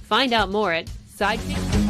Find out more at Sidekick.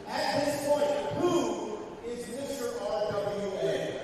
At this point, who is Mr. RWA?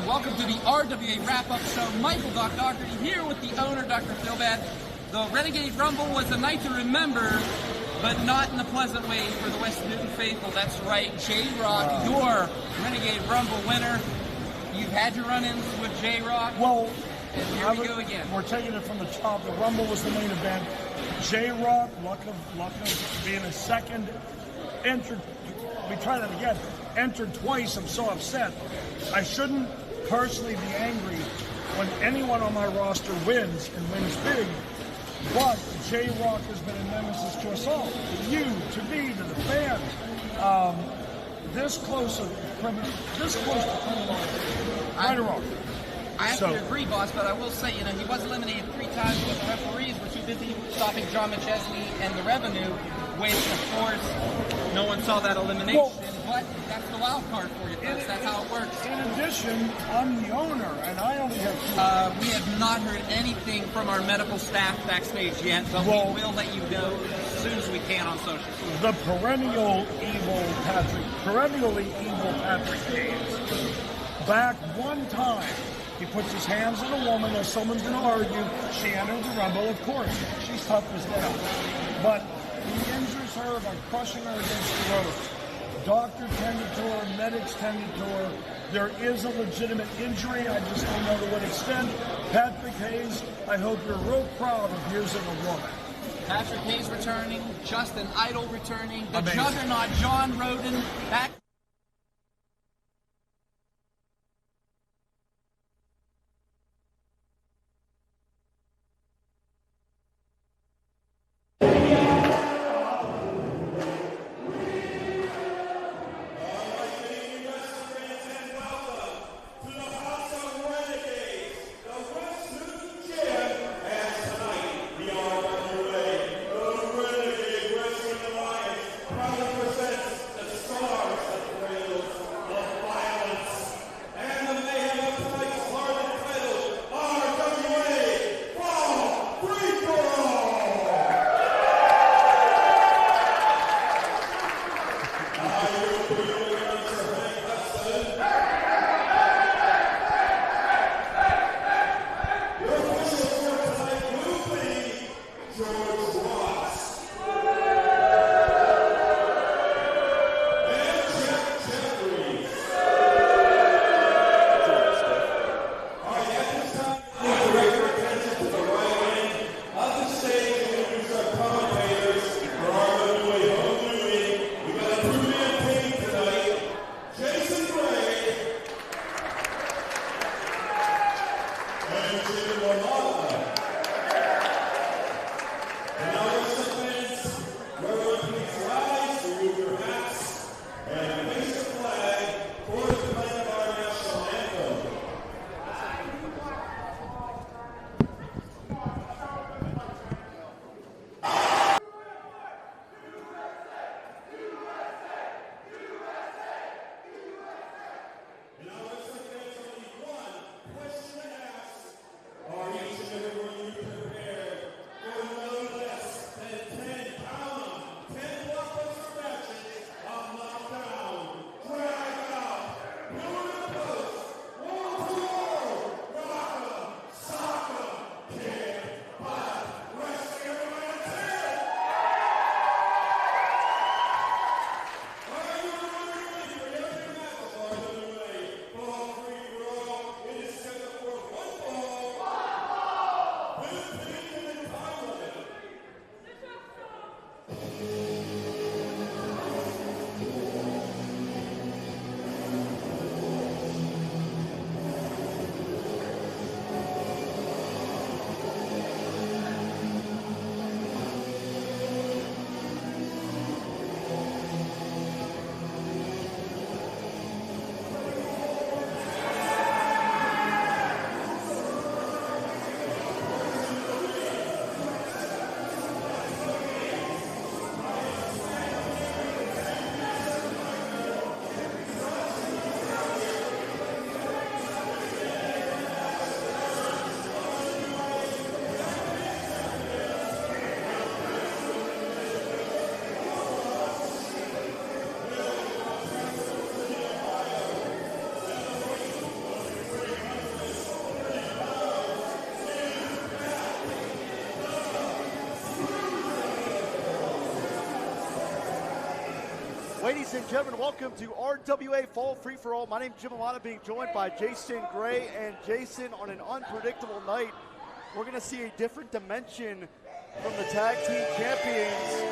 Welcome to the RWA Wrap-Up Show. Michael Doc Doherty here with the owner, Dr. Philbad. The Renegade Rumble was a night to remember, but not in a pleasant way for the West Newton faithful. That's right, J-Rock, your Renegade Rumble winner. You've had your run-ins with J-Rock. Well, and here we go again. We're taking it from the top. The Rumble was the main event. J-Rock, luck of being a second, entered. We try that again. Entered twice. I'm so upset. I shouldn't personally be angry when anyone on my roster wins and wins big, but J-Rock has been a nemesis to us all, to you, to me, to the fans. This close to criminal, right or wrong? I have to agree, boss, but I will say, he was eliminated 3 times because the referees were too busy stopping John McChesney and the revenue, which, of course, no one saw that elimination. Well, but that's the wild card for you, folks. That's how it works. In addition, I'm the owner, and I only have we have not heard anything from our medical staff backstage yet, but we will let you know as soon as we can on social. The perennially evil Patrick Hayes. Back one time, he puts his hands on a woman as someone's going to argue. She entered the Rumble, of course. She's tough as nails. But he injures her by crushing her against the ropes. Doctor tended to her, medics tended to her. There is a legitimate injury. I just don't know to what extent. Patrick Hayes, I hope you're real proud of here's a woman. Patrick Hayes returning, Justin Idol returning, the Amazing. juggernaut John Roden back. Presents the stars Ladies and gentlemen, welcome to RWA Fall Free-For-All. My name is Jim Alana, being joined by Jason Gray. And Jason, on an unpredictable night, we're going to see a different dimension from the tag team champions.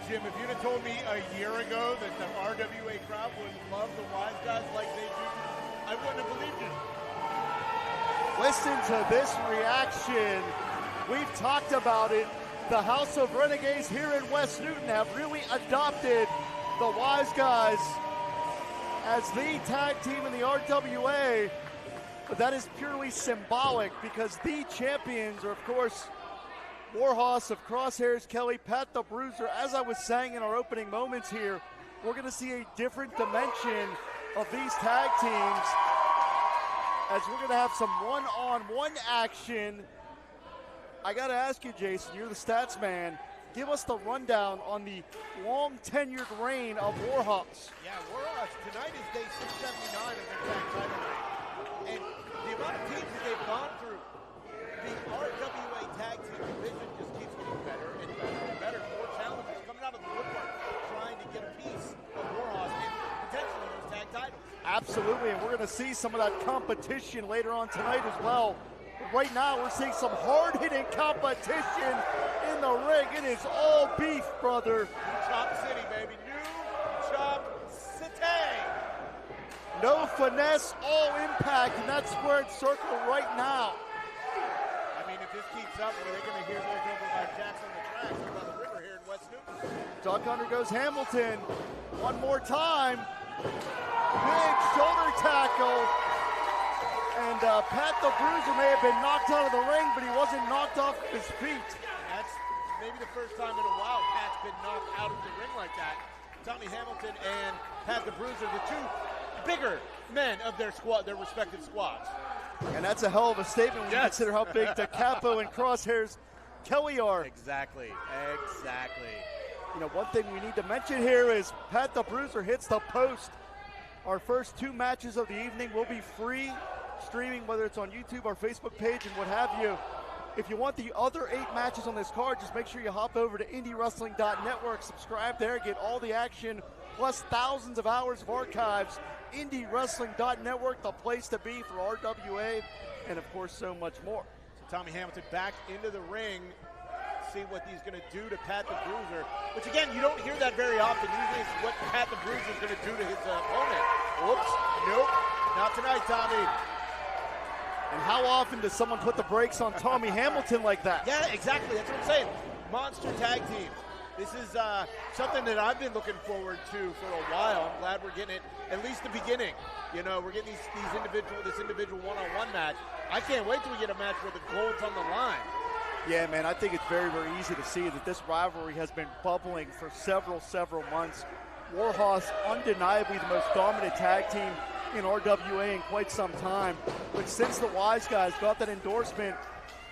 Jim, if you'd have told me a year ago that the RWA crowd would love the Wise Guys like they do, I wouldn't have believed it. Listen to this reaction. We've talked about it. The House of Renegades here in West Newton have really adopted the Wise Guys as the tag team in the RWA. But that is purely symbolic because the champions are, of course, Warhorse of Crosshairs, Kelly, Pat the Bruiser. As I was saying in our opening moments here, we're going to see a different dimension of these tag teams as we're going to have some one-on-one action. I got to ask you, Jason, you're the stats man. Give us the rundown on the long-tenured reign of Warhorse. Yeah, Warhorse, tonight is day 679 of their tag title reign. And the amount of teams that they've gone through, the RWA tag team division just keeps getting better and better and better. More challenges coming out of the woodwork, trying to get a piece of Warhorse and potentially those tag titles. Absolutely, and we're going to see some of that competition later on tonight as well. But right now, we're seeing some hard-hitting competition in the ring. It is all beef, brother. New Chop City, baby. New Chop City. No finesse, all impact in that squared circle right now. If this keeps up, are they going to hear those over by Jackson on the tracks by the river here in West Newton? Duck under goes Hamilton. One more time. Big shoulder tackle. And Pat the Bruiser may have been knocked out of the ring, but he wasn't knocked off his feet. That's maybe the first time in a while Pat's been knocked out of the ring like that. Tommy Hamilton and Pat the Bruiser, the two bigger men of their squad, their respective squads. And that's a hell of a statement when you consider how big the Capo and Crosshairs Kelly are. Exactly. You know, one thing we need to mention here is Pat the Bruiser hits the post. Our first two matches of the evening will be free streaming, whether it's on YouTube, our Facebook page, and what have you. If you want the other 8 matches on this card, just make sure you hop over to IndyWrestling.network, subscribe there, get all the action, plus thousands of hours of archives. IndyWrestling.network, the place to be for RWA, and of course so much more. So Tommy Hamilton back into the ring, see what he's going to do to Pat the Bruiser, which again, you don't hear that very often. Usually it's what Pat the Bruiser is going to do to his opponent. Whoops, nope, not tonight, Tommy. And how often does someone put the brakes on Tommy Hamilton like that? Yeah, exactly, that's what I'm saying. Monster tag team. This is something that I've been looking forward to for a while. I'm glad we're getting it, at least the beginning. You know, we're getting this individual one-on-one match. I can't wait till we get a match where the gold's on the line. Yeah, man, I think it's very, very easy to see that this rivalry has been bubbling for several months. Warhorse, undeniably the most dominant tag team in RWA in quite some time. But since the Wise Guys got that endorsement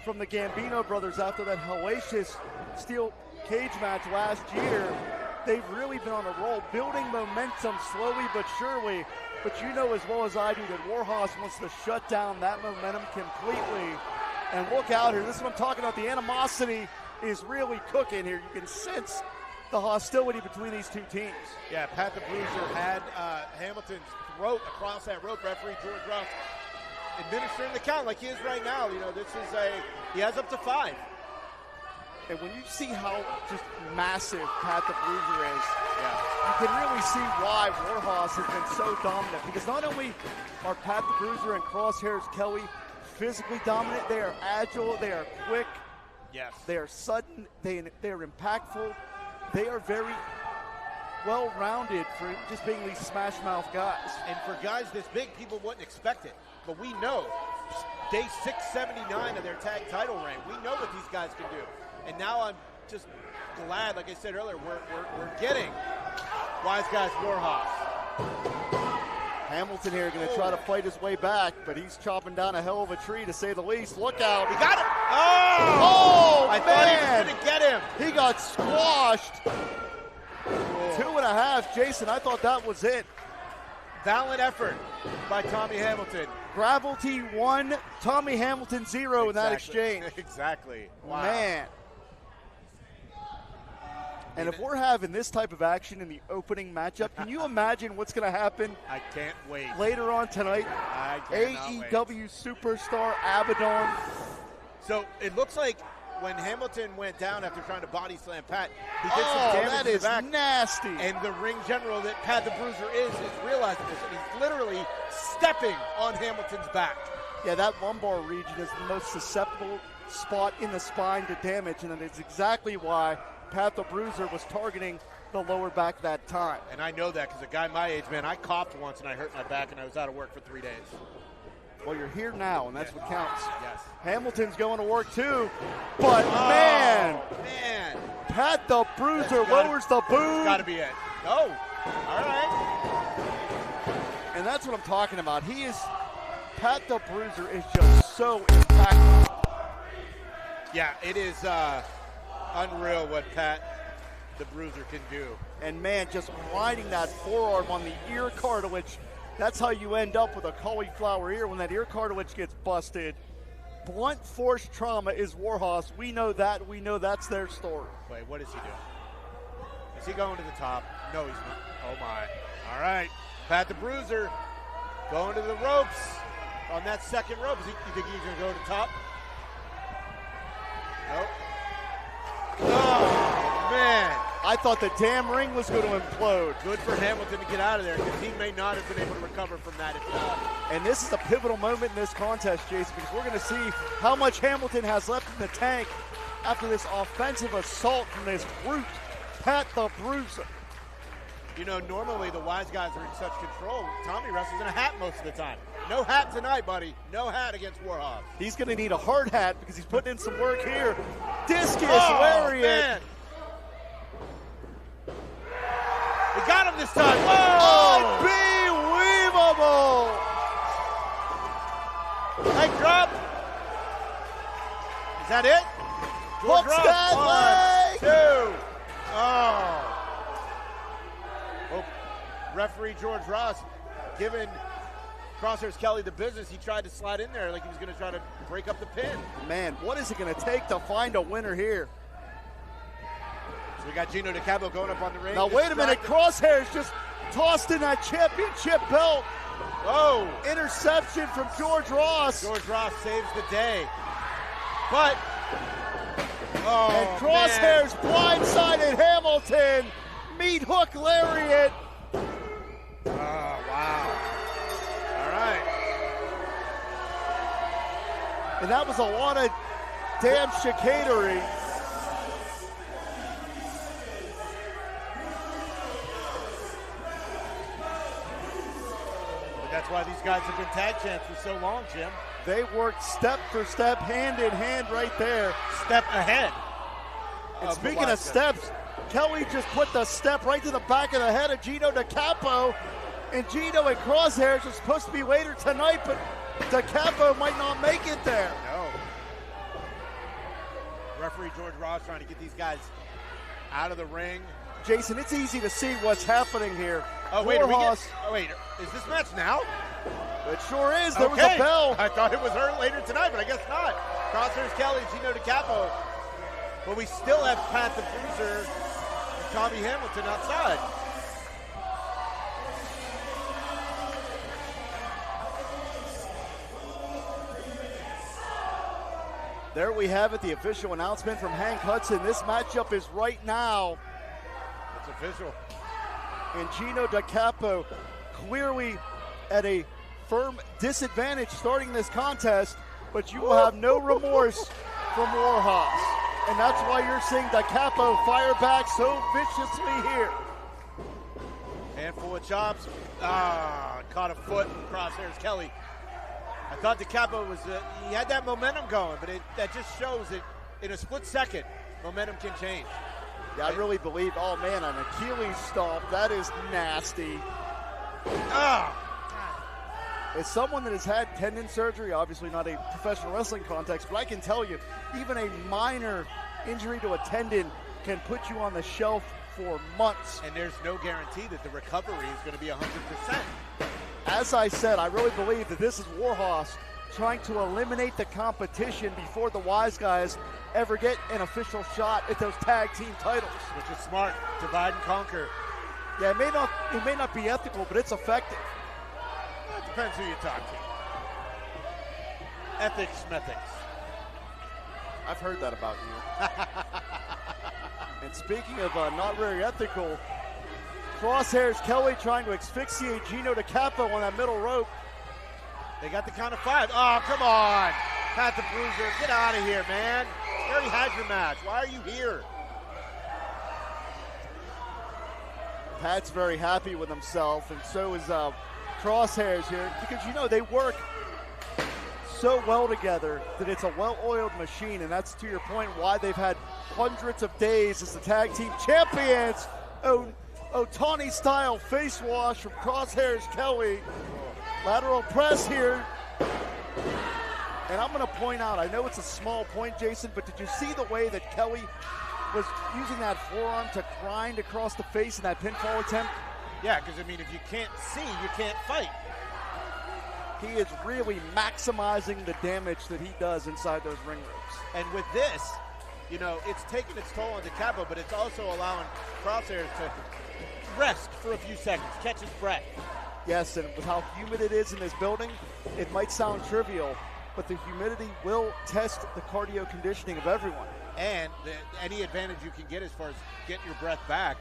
from the Gambino brothers after that hellacious steel cage match last year, they've really been on a roll, building momentum slowly but surely. But you know as well as I do that Warhorse wants to shut down that momentum completely. And look out here, this is what I'm talking about. The animosity is really cooking here. You can sense the hostility between these two teams. Yeah, Pat the Bruiser had Hamilton's throat across that rope. Referee George Ruff administering the count like he is right now. You know, he has up to 5. And when you see how just massive Pat the Bruiser is, you can really see why Warhorse has been so dominant. Because not only are Pat the Bruiser and Crosshairs Kelly physically dominant, they are agile, they are quick, Yes. they are sudden, they are impactful, they are very well-rounded for just being these smash-mouth guys. And for guys this big, people wouldn't expect it. But we know, day 679 of their tag title reign, we know what these guys can do. And now I'm just glad, like I said earlier, we're getting Wise Guys Warhorse. Hamilton here going to try to fight his way back, but he's chopping down a hell of a tree, to say the least. Look out. He got it. Oh, I man. thought he was going to get him. He got squashed. 2.5. Jason, I thought that was it. Valiant effort by Tommy Hamilton. Gravelty 1, Tommy Hamilton 0 in that exchange. Exactly. Wow. Man. And if we're having this type of action in the opening matchup, can you imagine what's going to happen I can't wait. later on tonight? I cannot AEW superstar Abaddon. So it looks like when Hamilton went down after trying to body slam Pat, he did some damage that to the is back. nasty. And the ring general that Pat the Bruiser is realizing this, and he's literally stepping on Hamilton's back. Yeah, that lumbar region is the most susceptible spot in the spine to damage, and that is exactly why Pat the Bruiser was targeting the lower back that time. And I know that because a guy my age, man, I coughed once and I hurt my back and I was out of work for 3 days. Well, you're here now, and that's what counts. Yes. Hamilton's going to work too, but man, Pat the Bruiser lowers the boom. Got to be it. Oh, all right. And that's what I'm talking about. Pat the Bruiser is just so impactful. Yeah, it is unreal what Pat the Bruiser can do. And man, just riding that forearm on the ear cartilage, that's how you end up with a cauliflower ear when that ear cartilage gets busted. Blunt force trauma is Warhorse. We know that. We know that's their story. Wait, what is he doing? Is he going to the top? No, he's not. Oh, my. All right. Pat the Bruiser going to the ropes on that second rope. You think he's going to go to the top? Nope. Oh, man. I thought the damn ring was going to implode. Good for Hamilton to get out of there because he may not have been able to recover from that. And this is a pivotal moment in this contest, Jason, because we're going to see how much Hamilton has left in the tank after this offensive assault from this brute, Pat the Bruiser. You know, normally the Wise Guys are in such control. Tommy wrestles in a hat most of the time. No hat tonight, buddy. No hat against Warhorse. He's going to need a hard hat because he's putting in some work here. Discus lariat. Man. He got him this time. Oh! Unbelievable! Leg drop. Is that it? Hooks that leg. 1, 2. Oh. Referee George Ross giving Crosshairs Kelly the business. He tried to slide in there like he was going to try to break up the pin. Man, what is it going to take to find a winner here? So we got Gino DiCapo going up on the ring. Now, wait a minute. Crosshairs just tossed in that championship belt. Oh. Interception from George Ross. George Ross saves the day. But, oh, and Crosshairs blindsided Hamilton. Meat hook lariat. Oh, wow. All right. And that was a lot of damn chicanery. But that's why these guys have been tag champs for so long, Jim. They worked step for step, hand in hand right there. Step ahead. And speaking of steps, Kelly just put the step right to the back of the head of Gino DiCapo. And Gino and Crosshairs are supposed to be later tonight, but DiCapo might not make it there. No. Referee George Ross trying to get these guys out of the ring. Jason, it's easy to see what's happening here. Oh, wait, Warhorse, is this match now? It sure is. There was a bell. I thought it was later tonight, but I guess not. Crosshairs Kelly, Gino DiCapo. But we still have Pat the Bruiser and Tommy Hamilton outside. There we have it, the official announcement from Hank Hudson. This matchup is right now. It's official. And Gino DiCapo clearly at a firm disadvantage starting this contest, but you will have no remorse from Warhorse. And that's why you're seeing DiCapo fire back so viciously here. Handful of chops. Caught a foot in crosshairs. Kelly. I thought DiCapo was, he had that momentum going, but that just shows that in a split second, momentum can change. Yeah, I really believe, oh man, an Achilles stomp, that is nasty. As someone that has had tendon surgery, obviously not a professional wrestling context, but I can tell you, even a minor injury to a tendon can put you on the shelf for months. And there's no guarantee that the recovery is going to be 100%. As I said, I really believe that this is Warhorse trying to eliminate the competition before the Wise Guys ever get an official shot at those tag team titles. Which is smart. Divide and conquer. Yeah, it may not be ethical, but it's effective. It depends who you talk to. Ethics, methics. I've heard that about you. And speaking of not very ethical, Crosshairs Kelly trying to asphyxiate Gino DiCapo on that middle rope. They got the count of 5. Oh, come on. Pat the Bruiser, get out of here, man. You already had your match. Why are you here? Pat's very happy with himself, and so is Crosshairs here, because, you know, they work so well together that it's a well-oiled machine, and that's, to your point, why they've had hundreds of days as the tag team champions. Otani-style face wash from Crosshairs Kelly. Lateral press here. And I'm going to point out, I know it's a small point, Jason, but did you see the way that Kelly was using that forearm to grind across the face in that pinfall attempt? Yeah, because, I mean, if you can't see, you can't fight. He is really maximizing the damage that he does inside those ring ropes. And with this, you know, it's taking its toll on DiCapo, but it's also allowing Crosshairs to rest for a few seconds, catch his breath. Yes, and with how humid it is in this building, it might sound trivial, but the humidity will test the cardio conditioning of everyone. And any advantage you can get as far as getting your breath back,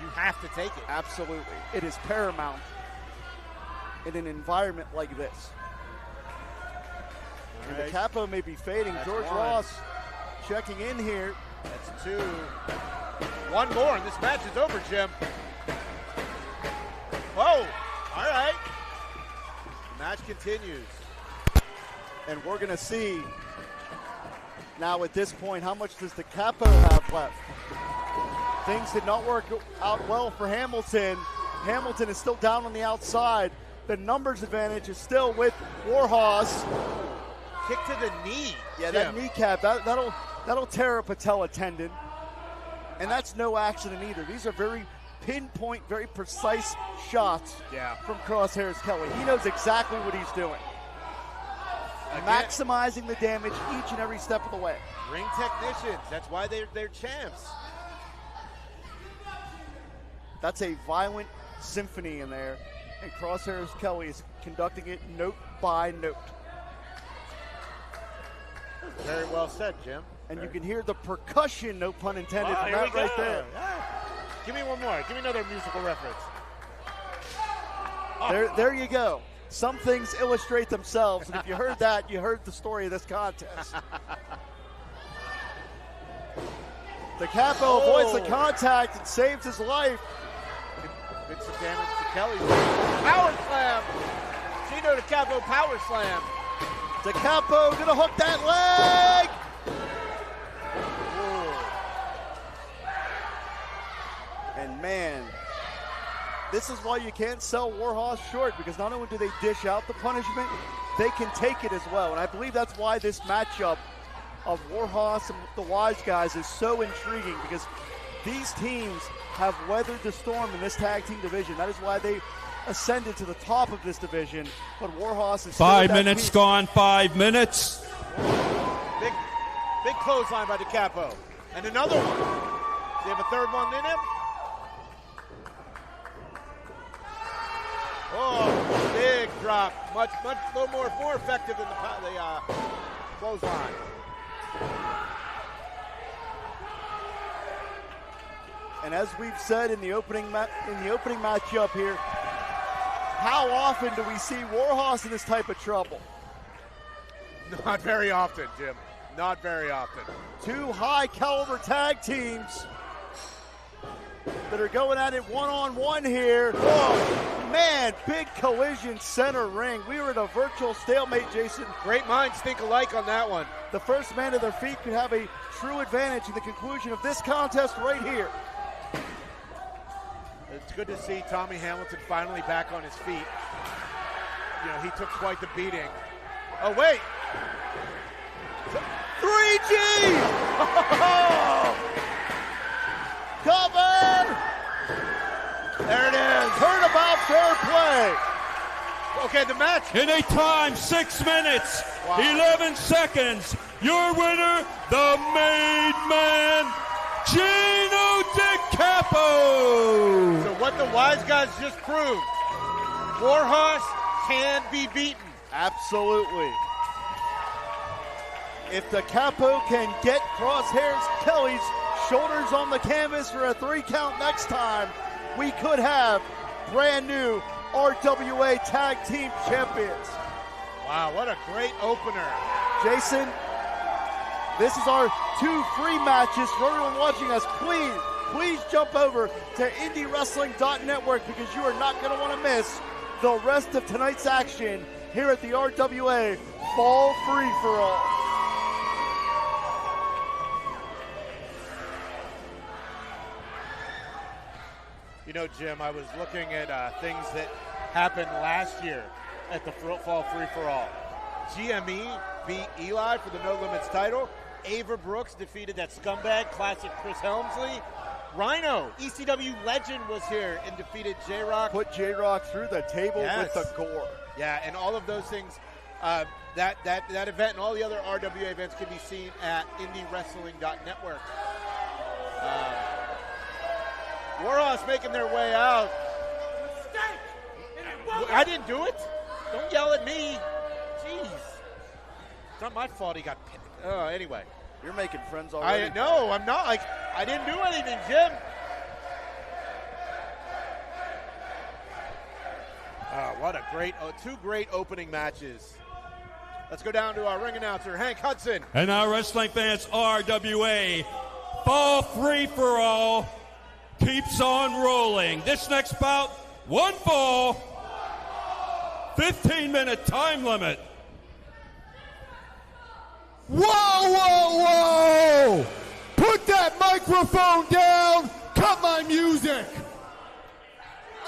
you have to take it. Absolutely. It is paramount in an environment like this. And right. DiCapo may be fading. That's George one. Ross checking in here. That's 2. One more, and this match is over, Jim. Whoa! All right. The match continues. And we're going to see now at this point, how much does DiCapo have left? Things did not work out well for Hamilton. Hamilton is still down on the outside. The numbers advantage is still with Warhorse. Kick to the knee. Yeah, Jim. that kneecap, that'll tear a patella tendon. And that's no accident either. These are very pinpoint, very precise shots from Crosshairs Kelly. He knows exactly what he's doing. Maximizing the damage each and every step of the way. Ring technicians, that's why they're champs. That's a violent symphony in there, and Crosshairs Kelly is conducting it note by note. Very well said, Jim. And you can hear the percussion, no pun intended, from that right there. Yeah. Give me one more. Give me another musical reference. There you go. Some things illustrate themselves, and if you heard that, you heard the story of this contest. DiCapo avoids the contact and saves his life. Did some damage to Kelly. Power slam! Gino DiCapo power slam. DiCapo gonna hook that leg! And man, this is why you can't sell Warhorse short, because not only do they dish out the punishment, they can take it as well. And I believe that's why this matchup of Warhorse and the Wise Guys is so intriguing, because these teams have weathered the storm in this tag team division. That is why they ascended to the top of this division. But Warhorse is 5 minutes gone, 5 minutes. Big clothesline by DiCapo. And another one. Do they have a third one in him? Oh, big drop. Much more effective than the clothesline. And as we've said in the opening matchup here, how often do we see Warhorse in this type of trouble? Not very often, Jim. Not very often. Two high-caliber tag teams that are going at it one-on-one here. Oh, man, big collision center ring. We were in a virtual stalemate, Jason. Great minds think alike on that one. The first man to their feet could have a true advantage in the conclusion of this contest right here. It's good to see Tommy Hamilton finally back on his feet. You know, he took quite the beating. Oh, wait. 3G! Cover! There it is. Turnabout fair play. Okay, the match. In a time, 6 minutes, Wow. 11 seconds. Your winner, the Made Man, Gino DiCapo. So what the wise guys just proved, Warhorse can be beaten. Absolutely. If the Capo can get Crosshairs Kelly's shoulders on the canvas for a 3 count next time, we could have brand new RWA Tag Team Champions. Wow, what a great opener. Jason, this is our 2 free matches for everyone watching us. Please jump over to IndyWrestling.network because you are not going to want to miss the rest of tonight's action here at the RWA Fall Free-For-All. You know, Jim, I was looking at things that happened last year at the Fall Free-For-All. GME beat Eli for the No Limits title. Ava Brooks defeated that scumbag classic Chris Helmsley. Rhino, ECW legend, was here and defeated J-Rock. Put J-Rock through the table Yes. with the gore. Yeah, and all of those things, that event and all the other RWA events can be seen at IndyWrestling.network. Warhorse making their way out. I didn't do it. Don't yell at me. Jeez. It's not my fault he got pinned. Anyway. You're making friends already. No, I'm not. I didn't do anything, Jim. What a great, 2 great opening matches. Let's go down to our ring announcer, Hank Hudson. And now, wrestling fans, RWA Fall Free-For-All keeps on rolling. This next bout, 1 fall, 15-minute time limit. Whoa, whoa, whoa! Put that microphone down! Cut my music!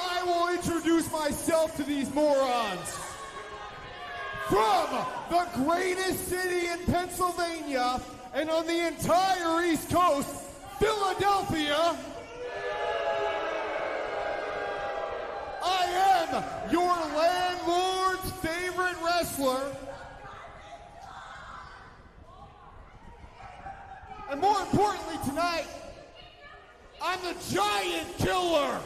I will introduce myself to these morons. From the greatest city in Pennsylvania and on the entire East Coast, Philadelphia, I am your landlord's favorite wrestler. And more importantly tonight, I'm the Giant Killer.